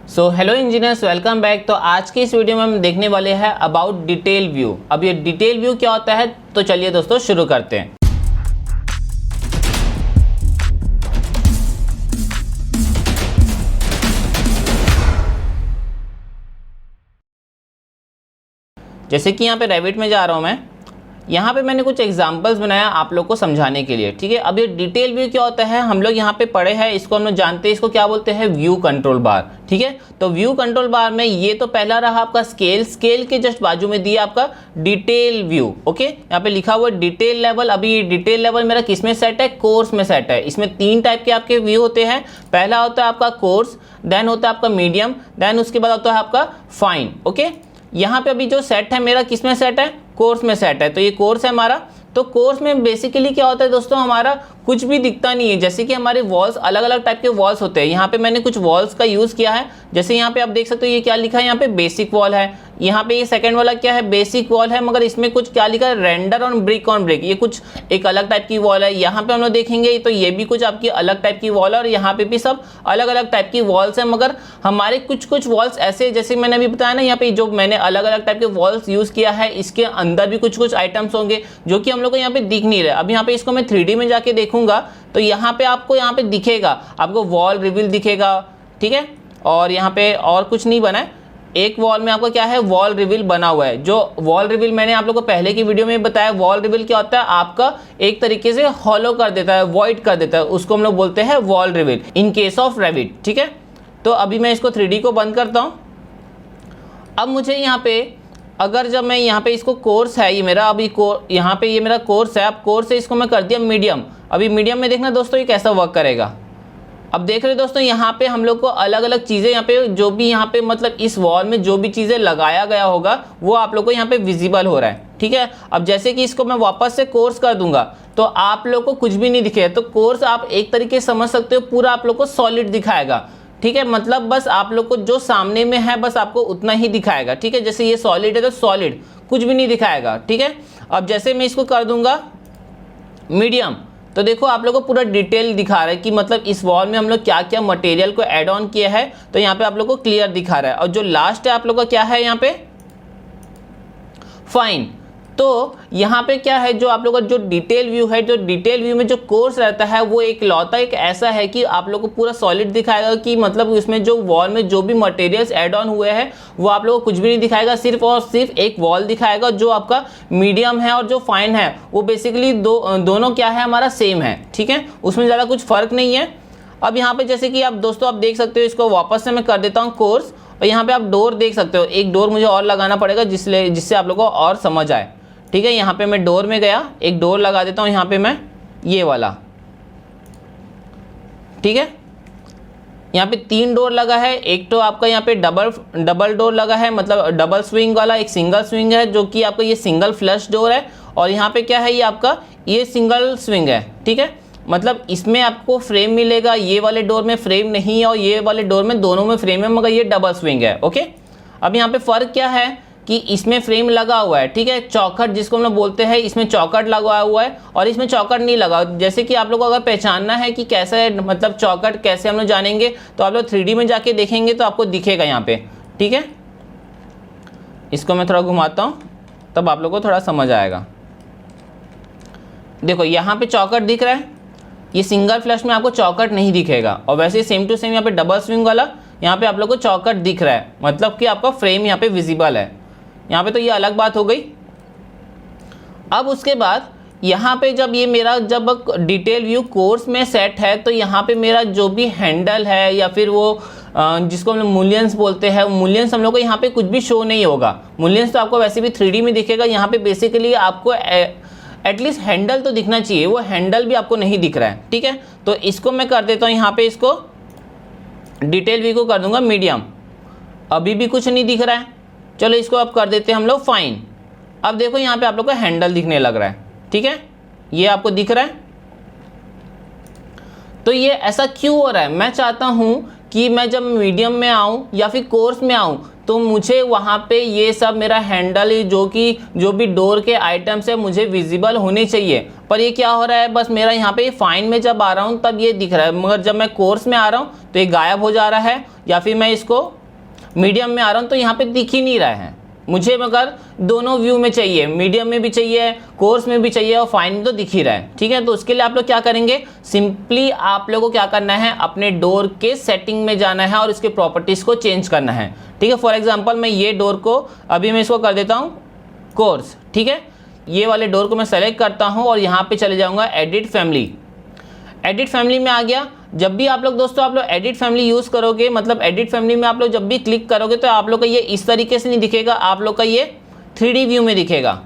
So hello engineers, welcome back. तो आज की इस वीडियो में हम देखने वाले हैं अबाउट डिटेल व्यू। अब ये डिटेल व्यू क्या होता है, तो चलिए दोस्तों शुरू करते हैं। जैसे कि यहाँ पे रेविट में जा रहा हूँ मैं, यहाँ पे मैंने कुछ एग्जांपल्स बनाया आप लोग को समझाने के लिए, ठीक है। अब ये डिटेल व्यू क्या होता है, हम लोग यहाँ पे पढ़े हैं, इसको हम लोग जानते हैं, इसको क्या बोलते हैं, व्यू कंट्रोल बार, ठीक है। तो व्यू कंट्रोल बार में ये तो पहला रहा आपका स्केल के जस्ट बाजू में दिया आपका डिटेल व्यू, ओके। यहाँ पे लिखा हुआ डिटेल लेवल। अभी ये डिटेल लेवल मेरा किस में सेट है, कोर्स में सेट है। इसमें तीन टाइप के आपके व्यू होते हैं। पहला होता है आपका कोर्स, देन होता है आपका मीडियम, देन उसके बाद होता है आपका फाइन, ओके। यहाँ पे अभी जो सेट है मेरा किस में सेट है, कोर्स में सेट है। तो ये कोर्स है हमारा। तो कोर्स में बेसिकली क्या होता है दोस्तों, हमारा कुछ भी दिखता नहीं है। जैसे कि हमारे वॉल्स अलग अलग टाइप के वॉल्स होते हैं। यहाँ पे मैंने कुछ वॉल्स का यूज किया है। जैसे यहाँ पे आप देख सकते हो, ये क्या लिखा है, यहाँ पे बेसिक वॉल है। यहाँ पे ये सेकंड वाला क्या है, बेसिक वॉल है, मगर इसमें कुछ क्या लिखा है, रेंडर ऑन ब्रिक, ये कुछ एक अलग टाइप की वॉल है। यहाँ पे हम लोग देखेंगे तो ये भी कुछ आपकी अलग टाइप की वॉल है, और यहाँ पे भी सब अलग अलग टाइप की वॉल्स है। मगर हमारे कुछ वॉल्स ऐसे, जैसे मैंने अभी बताया ना, यहाँ पे जो मैंने अलग अलग टाइप के वॉल्स यूज किया है, इसके अंदर भी कुछ आइटम्स होंगे जो कि हम लोग को यहाँ पे दिख नहीं रहे। अब यहाँ पे इसको मैं 3D में जाके देखूंगा तो यहाँ पे आपको यहाँ पे दिखेगा, आपको वॉल रिवील दिखेगा, ठीक है। और यहाँ पे और कुछ नहीं बना है, एक वॉल में आपको क्या है, वॉल रिवील बना हुआ है। जो वॉल रिवील मैंने आप लोगों को पहले की वीडियो में बताया, वॉल रिवील क्या होता है, आपका एक तरीके से हॉलो कर देता है, वॉइड कर देता है, उसको हम लोग बोलते हैं wall reveal in case of Revit, ठीक है। तो अभी मैं इसको 3D को बंद करता हूँ। अब मुझे यहाँ पे, अगर जब मैं यहाँ पे इसको कोर्स है ये मेरा, अभी यहाँ पे ये मेरा कोर्स है, अब कोर्स से इसको मैं कर दिया मीडियम। अभी मीडियम में देखना दोस्तों ये कैसा वर्क करेगा। अब देख रहे दोस्तों, यहाँ पे हम लोग को अलग अलग चीज़ें, यहाँ पे जो भी यहाँ पे मतलब इस वॉल में जो भी चीज़ें लगाया गया होगा वो आप लोग को यहाँ पे विजिबल हो रहा है, ठीक है। अब जैसे कि इसको मैं वापस से कोर्स कर दूंगा तो आप लोग को कुछ भी नहीं दिखेगा। तो कोर्स आप एक तरीके से समझ सकते हो, पूरा आप लोग को सॉलिड दिखाएगा, ठीक है। मतलब बस आप लोग को जो सामने में है बस आपको उतना ही दिखाएगा, ठीक है। जैसे ये सॉलिड है तो सॉलिड, कुछ भी नहीं दिखाएगा, ठीक है। अब जैसे मैं इसको कर दूंगा मीडियम, तो देखो आप लोग को पूरा डिटेल दिखा रहा है कि मतलब इस वॉल में हम लोग क्या क्या मटेरियल को ऐड ऑन किया है। तो यहाँ पे आप लोग को क्लियर दिखा रहा है। और जो लास्ट है आप लोग का क्या है, यहाँ पे फाइन। तो यहाँ पे क्या है, जो आप लोग का जो डिटेल व्यू है, जो डिटेल व्यू में जो कोर्स रहता है वो एक लौता एक ऐसा है कि आप लोग को पूरा सॉलिड दिखाएगा, कि मतलब उसमें जो वॉल में जो भी मटेरियल्स ऐड ऑन हुए हैं वो आप लोग को कुछ भी नहीं दिखाएगा, सिर्फ और सिर्फ एक वॉल दिखाएगा। जो आपका मीडियम है और जो फाइन है वो बेसिकली दोनों क्या है, हमारा सेम है, ठीक है। उसमें ज़्यादा कुछ फर्क नहीं है। अब यहाँ पे जैसे कि आप दोस्तों आप देख सकते हो, इसको वापस से मैं कर देता हूँ कोर्स, और यहाँ पे आप डोर देख सकते हो। एक डोर मुझे और लगाना पड़ेगा जिससे आप लोग को और समझ आए, ठीक है। यहाँ पे मैं डोर में गया, एक डोर लगा देता हूँ यहाँ पे मैं, ये वाला, ठीक है। यहाँ पे 3 डोर लगा है। एक तो आपका यहाँ पे डबल डोर लगा है, मतलब डबल स्विंग वाला, एक सिंगल स्विंग है जो कि आपका ये सिंगल फ्लश डोर है। और यहाँ पे क्या है, ये आपका ये सिंगल स्विंग है, ठीक है। मतलब इसमें आपको फ्रेम मिलेगा, ये वाले डोर में फ्रेम नहीं है और ये वाले डोर में दोनों में फ्रेम है, मगर ये डबल स्विंग है, ओके। अब यहाँ पे फर्क क्या है कि इसमें फ्रेम लगा हुआ है, ठीक है, चौखट जिसको हम लोग बोलते हैं, इसमें चौखट लगा हुआ है और इसमें चौखट नहीं लगा। जैसे कि आप लोग को अगर पहचानना है कि कैसा है, मतलब चौखट कैसे हम लोग जानेंगे, तो आप लोग 3D में जाके देखेंगे तो आपको दिखेगा यहाँ पे, ठीक है। इसको मैं थोड़ा घुमाता हूँ तब आप लोग को थोड़ा समझ आएगा। देखो यहाँ पे चौखट दिख रहा है, ये सिंगल फ्लश में आपको चौखट नहीं दिखेगा। और वैसे सेम टू सेम यहाँ पे डबल स्विंग वाला, यहाँ पे आप लोग को चौखट दिख रहा है, मतलब कि आपका फ्रेम यहाँ पे विजिबल है। यहाँ पे तो ये अलग बात हो गई। अब उसके बाद यहाँ पे जब ये मेरा जब डिटेल व्यू कोर्स में सेट है, तो यहाँ पे मेरा जो भी हैंडल है या फिर वो जिसको हम लोग मूल्यंस बोलते हैं, मूल्यंस हम लोग को यहाँ पे कुछ भी शो नहीं होगा। मूल्यंस तो आपको वैसे भी 3D में दिखेगा। यहाँ पे बेसिकली आपको एटलीस्ट हैंडल तो दिखना चाहिए, वो हैंडल भी आपको नहीं दिख रहा है, ठीक है। तो इसको मैं कर देता हूँ यहाँ पे, इसको डिटेल व्यू को कर दूंगा मीडियम। अभी भी कुछ नहीं दिख रहा है, चलो इसको अब कर देते हैं हम लोग फाइन। अब देखो यहाँ पे आप लोग को हैंडल दिखने लग रहा है, ठीक है, ये आपको दिख रहा है। तो ये ऐसा क्यों हो रहा है, मैं चाहता हूँ कि मैं जब मीडियम में आऊँ या फिर कोर्स में आऊँ तो मुझे वहाँ पे ये सब मेरा हैंडल जो भी डोर के आइटम्स है मुझे विजिबल होने चाहिए। पर ये क्या हो रहा है, बस मेरा यहाँ पे फाइन में जब आ रहा हूँ तब ये दिख रहा है, मगर जब मैं कोर्स में आ रहा हूँ तो ये गायब हो जा रहा है, या फिर मैं इसको मीडियम में आ रहा हूँ तो यहाँ पे दिख ही नहीं रहा है मुझे। मगर दोनों व्यू में चाहिए, मीडियम में भी चाहिए, कोर्स में भी चाहिए और फाइन में तो दिख ही रहा है। ठीक है, तो उसके लिए आप लोग क्या करेंगे, सिंपली आप लोगों को क्या करना है, अपने डोर के सेटिंग में जाना है और इसके प्रॉपर्टीज को चेंज करना है। ठीक है, फॉर एग्जांपल मैं ये डोर को अभी मैं इसको कर देता हूँ कोर्स। ठीक है, ये वाले डोर को मैं सेलेक्ट करता हूँ और यहाँ पे चले जाऊँगा एडिट फैमिली। एडिट फैमिली में आ गया। जब भी आप लोग दोस्तों आप लोग एडिट फैमिली यूज़ करोगे, मतलब एडिट फैमिली में आप लोग जब भी क्लिक करोगे तो आप लोग का ये इस तरीके से नहीं दिखेगा, आप लोग का ये 3D व्यू में दिखेगा,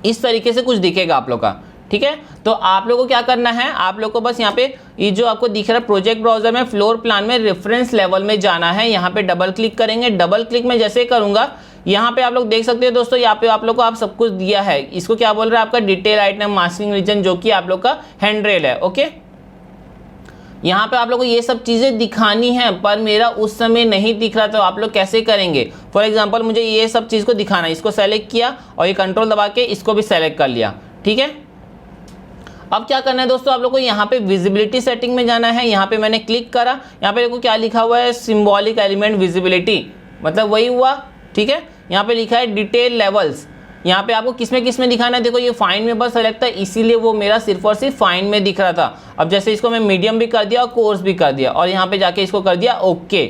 इस तरीके से कुछ दिखेगा आप लोग का। ठीक है, तो आप लोग को क्या करना है, आप लोग को बस यहाँ पे ये जो आपको दिख रहा है प्रोजेक्ट ब्राउजर में फ्लोर प्लान में रेफरेंस लेवल में जाना है। यहाँ पे डबल क्लिक करेंगे। डबल क्लिक में जैसे करूँगा यहाँ पे आप लोग देख सकते हो दोस्तों, यहाँ पे आप लोग को आप सब कुछ दिया है। इसको क्या बोल रहा है, आपका डिटेल आइटम मास्किंग रीजन, जो कि आप लोग का हैंड रेल है। ओके, यहाँ पे आप लोग को ये सब चीज़ें दिखानी है, पर मेरा उस समय नहीं दिख रहा, तो आप लोग कैसे करेंगे। फॉर एग्जांपल मुझे ये सब चीज़ को दिखाना है, इसको सेलेक्ट किया और ये कंट्रोल दबा के इसको भी सेलेक्ट कर लिया। ठीक है, अब क्या करना है दोस्तों, आप लोग को यहाँ पे विजिबिलिटी सेटिंग में जाना है। यहाँ पे मैंने क्लिक करा, यहाँ पे देखो क्या लिखा हुआ है, सिंबॉलिक एलिमेंट विजिबिलिटी, मतलब वही हुआ। ठीक है, यहाँ पे लिखा है डिटेल लेवल्स। यहाँ पे आपको किसमें दिखाना है, देखो ये फाइन में बस सेलेक्ट था, इसीलिए वो मेरा सिर्फ और सिर्फ फाइन में दिख रहा था। अब जैसे इसको मैं मीडियम भी कर दिया और कोर्स भी कर दिया और यहाँ पे जाके इसको कर दिया ओके।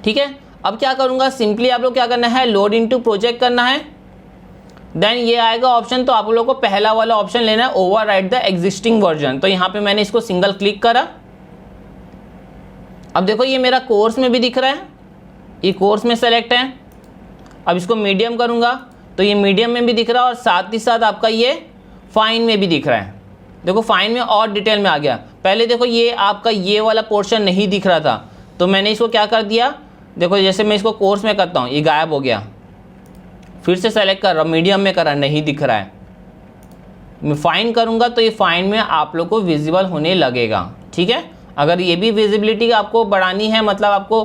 ठीक है, अब क्या करूँगा, सिंपली आप लोग क्या करना है, लोड इनटू प्रोजेक्ट करना है। देन ये आएगा ऑप्शन, तो आप लोग को पहला वाला ऑप्शन लेना है, ओवरराइट द एग्जिस्टिंग वर्जन। तो यहाँ पे मैंने इसको सिंगल क्लिक करा। अब देखो ये मेरा कोर्स में भी दिख रहा है, ये कोर्स में सेलेक्ट है। अब इसको मीडियम करूँगा तो ये मीडियम में भी दिख रहा है और साथ ही साथ आपका ये फाइन में भी दिख रहा है। देखो फाइन में और डिटेल में आ गया। पहले देखो ये आपका ये वाला पोर्शन नहीं दिख रहा था, तो मैंने इसको क्या कर दिया, देखो जैसे मैं इसको कोर्स में करता हूँ ये गायब हो गया, फिर से सेलेक्ट कर रहा हूँ, मीडियम में करा, नहीं दिख रहा है। मैं फाइन करूँगा तो ये फाइन में आप लोग को विजिबल होने लगेगा। ठीक है, अगर ये भी विजिबिलिटी आपको बढ़ानी है, मतलब आपको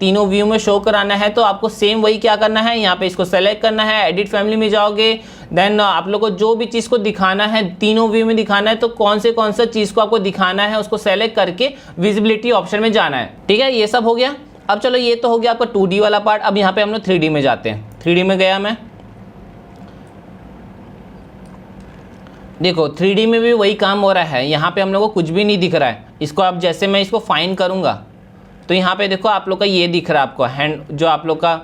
तीनों व्यू में शो कराना है, तो आपको सेम वही क्या करना है, यहाँ पे इसको सेलेक्ट करना है, एडिट फैमिली में जाओगे। देन आप लोग को जो भी चीज़ को दिखाना है, तीनों व्यू में दिखाना है, तो कौन सा चीज़ को आपको दिखाना है उसको सेलेक्ट करके विजिबिलिटी ऑप्शन में जाना है। ठीक है, ये सब हो गया। अब चलो ये तो हो गया आपका 2D वाला पार्ट। अब यहाँ पे हम लोग 3D में जाते हैं। 3D में गया मैं, देखो 3D में भी वही काम हो रहा है। यहाँ पे हम लोग को कुछ भी नहीं दिख रहा है। इसको आप जैसे मैं इसको फाइन करूँगा तो यहाँ पे देखो आप लोग का ये दिख रहा है, आपको जो आप लोग का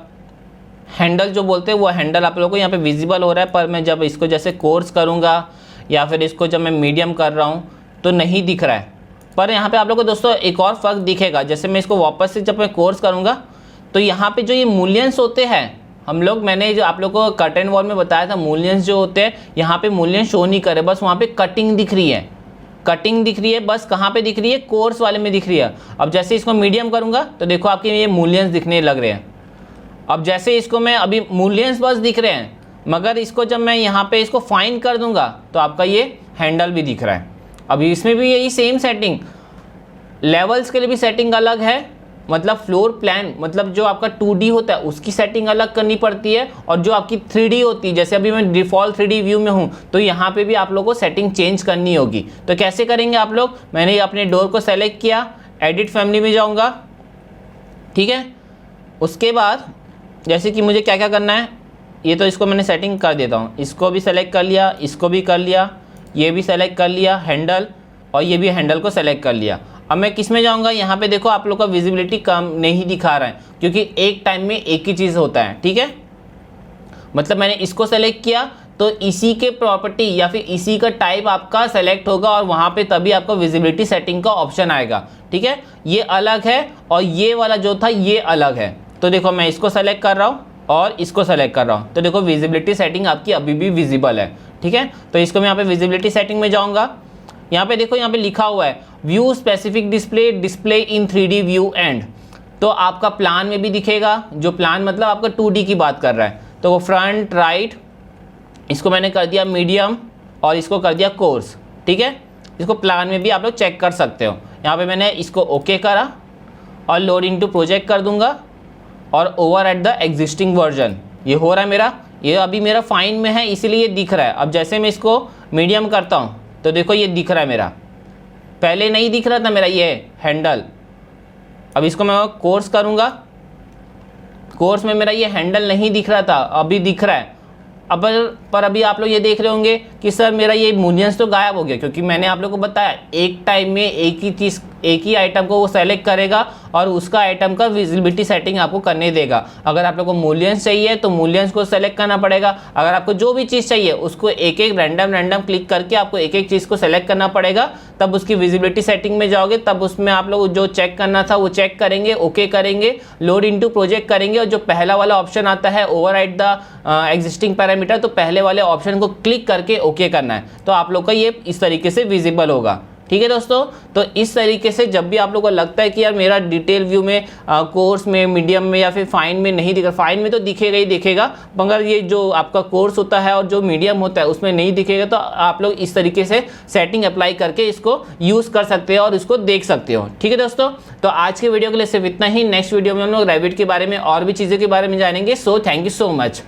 हैंडल जो बोलते हैं वो हैंडल आप लोग को यहाँ पे विजिबल हो रहा है। पर मैं जब इसको जैसे कोर्स करूँगा या फिर इसको जब मैं मीडियम कर रहा हूँ तो नहीं दिख रहा है। पर यहाँ पे आप लोग को दोस्तों एक और फ़र्क दिखेगा, जैसे मैं इसको वापस से जब मैं कोर्स करूँगा तो यहाँ पे जो ये मूल्यांश होते हैं, मैंने जो आप लोग को कर्टेन वॉल में बताया था, मूल्यांश जो होते हैं यहाँ पे मूल्यांश शो नहीं करे, बस वहाँ पे कटिंग दिख रही है। कटिंग दिख रही है, बस कहाँ पे दिख रही है, कोर्स वाले में दिख रही है। अब जैसे इसको मीडियम करूँगा तो देखो आपके ये मूल्यांश दिखने लग रहे हैं। अब जैसे इसको मैं अभी मूल्यांश बस दिख रहे हैं, मगर इसको जब मैं यहाँ पे इसको फाइन कर दूंगा तो आपका ये हैंडल भी दिख रहा है। अभी इसमें भी यही सेम सेटिंग, लेवल्स के लिए भी सेटिंग अलग है, मतलब फ्लोर प्लान मतलब जो आपका 2D होता है उसकी सेटिंग अलग करनी पड़ती है, और जो आपकी 3D होती है, जैसे अभी मैं डिफ़ॉल्ट 3D व्यू में हूँ तो यहाँ पे भी आप लोगों को सेटिंग चेंज करनी होगी। तो कैसे करेंगे आप लोग, मैंने अपने डोर को सेलेक्ट किया, एडिट फैमिली में जाऊँगा। ठीक है, उसके बाद जैसे कि मुझे क्या क्या करना है, ये तो इसको मैंने सेटिंग कर देता हूँ, इसको भी सेलेक्ट कर लिया, इसको भी कर लिया, ये भी सेलेक्ट कर लिया हैंडल, और ये भी हैंडल को सेलेक्ट कर लिया। अब मैं किस में जाऊंगा, यहाँ पे देखो आप लोग का विजिबिलिटी कम नहीं दिखा रहा है, क्योंकि एक टाइम में एक ही चीज़ होता है। ठीक है, मतलब मैंने इसको सेलेक्ट किया तो इसी के प्रॉपर्टी या फिर इसी का टाइप आपका सेलेक्ट होगा, और वहाँ पे तभी आपका विजिबिलिटी सेटिंग का ऑप्शन आएगा। ठीक है, ये अलग है और ये वाला जो था ये अलग है। तो देखो मैं इसको सेलेक्ट कर रहा हूँ और इसको सेलेक्ट कर रहा हूँ, तो देखो विजिबिलिटी सेटिंग आपकी अभी भी विजिबल है। ठीक है, तो इसको मैं यहाँ पे विजिबिलिटी सेटिंग में जाऊँगा। यहाँ पे देखो यहाँ पे लिखा हुआ है view specific display in 3D view and, तो आपका प्लान में भी दिखेगा, जो प्लान मतलब आपका 2D की बात कर रहा है। तो वो फ्रंट राइट, इसको मैंने कर दिया मीडियम और इसको कर दिया कोर्स। ठीक है, इसको प्लान में भी आप लोग चेक कर सकते हो। यहाँ पे मैंने इसको ओके करा और लोड इनटू प्रोजेक्ट कर दूंगा और over at the existing version. ये हो रहा है मेरा, ये अभी मेरा फाइन में है इसीलिए ये दिख रहा है। अब जैसे मैं इसको मीडियम करता हूँ तो देखो ये दिख रहा है मेरा, पहले नहीं दिख रहा था मेरा ये हैंडल। अब इसको मैं कोर्स करूँगा, कोर्स में मेरा ये हैंडल नहीं दिख रहा था, अभी दिख रहा है। अब पर अभी आप लोग ये देख रहे होंगे कि सर मेरा ये मूल्यांश तो गायब हो गया, क्योंकि मैंने आप लोग को बताया एक टाइम में एक ही चीज़, एक ही आइटम को वो सेलेक्ट करेगा और उसका आइटम का विजिबिलिटी सेटिंग आपको करने देगा। अगर आप लोग को मूल्यांश चाहिए तो मूल्यांश को सेलेक्ट करना पड़ेगा। अगर आपको जो भी चीज़ चाहिए उसको एक एक रैंडम क्लिक करके आपको एक एक चीज़ को सेलेक्ट करना पड़ेगा, तब उसकी विजिबिलिटी सेटिंग में जाओगे, तब उसमें आप लोग जो चेक करना था वो चेक करेंगे, ओके करेंगे, लोड इनटू प्रोजेक्ट करेंगे और जो पहला वाला ऑप्शन आता है ओवरराइड द एग्जिस्टिंग पैरामीटर, तो पहले वाले ऑप्शन को क्लिक करके ओके करना है, तो आप लोग का ये इस तरीके से विजिबल होगा। ठीक है दोस्तों, तो इस तरीके से जब भी आप लोगों को लगता है कि यार मेरा डिटेल व्यू में कोर्स में, मीडियम में या फिर फाइन में नहीं दिख रहा, फाइन में तो दिखेगा ही दिखेगा, मगर ये जो आपका कोर्स होता है और जो मीडियम होता है उसमें नहीं दिखेगा, तो आप लोग इस तरीके से सेटिंग अप्लाई करके इसको यूज़ कर सकते हो और इसको देख सकते हो। ठीक है दोस्तों, तो आज के वीडियो के लिए सिर्फ इतना ही। नेक्स्ट वीडियो में हम लोग रेविट के बारे में और भी चीज़ों के बारे में जानेंगे। So thank you so much.